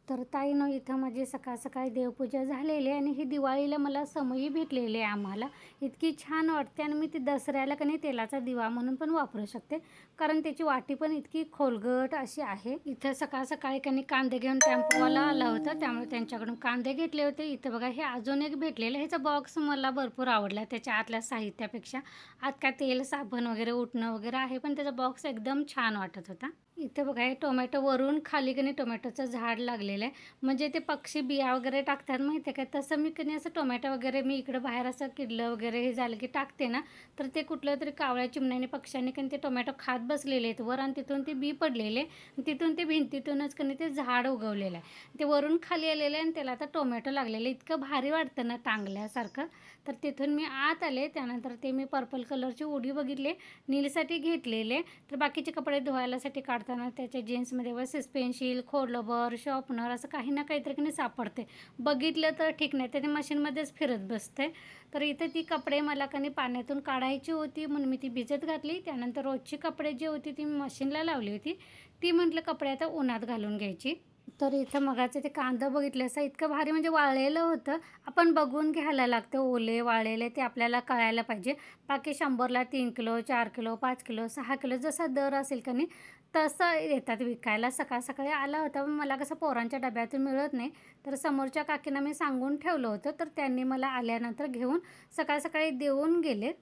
तर ताईनं इथं माझी सकाळ सकाळी देवपूजा झालेली आहे आणि ही दिवाळीला मला समई भेटलेली आहे आम्हाला. इतकी छान वाटते आणि मी ती दसऱ्याला का नाही तेलाचा दिवा म्हणून पण वापरू शकते, कारण त्याची वाटी पण इतकी खोलगट अशी आहे. इथं सकाळ सकाळी का नाही कांदे घेऊन टेम्पोवाला आला होता, त्यामुळे त्यांच्याकडून कांदे घेतले होते. इथं बघा हे अजून एक भेटलेलं, ह्याचा बॉक्स मला भरपूर आवडला त्याच्या आतल्या साहित्यापेक्षा. आत काय तेल साबण वगैरे उठणं वगैरे आहे, पण त्याचा बॉक्स एकदम छान वाटत होता. इथं बघा हे टोमॅटो वरून खाली की नाही टोमॅटोचं झाड लागलेलं आहे. म्हणजे ते पक्षी बिया वगैरे टाकतात माहिती आहे का, तसं मी की नाही असं टोमॅटो वगैरे मी इकडं बाहेर असं किडलं वगैरे हे झालं की टाकते ना, तर ते कुठलं तरी कावळ्या चिमण्याने पक्ष्यांनी की ते टोमॅटो खात बसलेले आहेत वर आणि तिथून ते बी पडलेले, तिथून ते भिंतीतूनच की नाही ते झाड उगवलेलं आहे. ते वरून खाली आलेलं आहे आणि त्याला आता टोमॅटो लागलेले, इतकं भारी वाटतं ना टांगल्यासारखं. तर तिथून मी आत आले, त्यानंतर ते मी पर्पल कलरची उडी बघितले, नीलसाठी घेतलेले. तर बाकीचे कपडे धुवायलासाठी काढताना त्याच्या जीन्समध्ये व सस्पेन्शिल, खोडलबर, शॉर्पनर असं काही ना काहीतरी की नाही सापडते. बघितलं तर ठीक नाही, ते मशीनमध्येच फिरत बसते. तर इथे ती कपडे मला का नाही पाण्यातून काढायची होती म्हणून मी ती भिजत घातली. त्यानंतर रोजची कपडे जी होती ती मी मशीनला लावली होती. ती म्हटलं कपडे आता उन्हात घालून घ्यायची. तर इथं मगाचं ते कांदा बघितलं असं इतकं भारी म्हणजे वाळलेलं होतं. आपण बघून घ्यायला लागतं, ओले वाळलेले ते आपल्याला कळायला पाहिजे. बाकी 100ला 3 किलो, 4 किलो, 5 किलो, 6 किलो जसा दर असेल का नाही तसं येतात विकायला. सकाळ सकाळी आला होता, पण मला कसं पोरांच्या डब्यातून मिळत नाही, तर समोरच्या काकींना मी सांगून ठेवलं होतं, तर त्यांनी मला आल्यानंतर घेऊन सकाळ सकाळी देऊन गेले.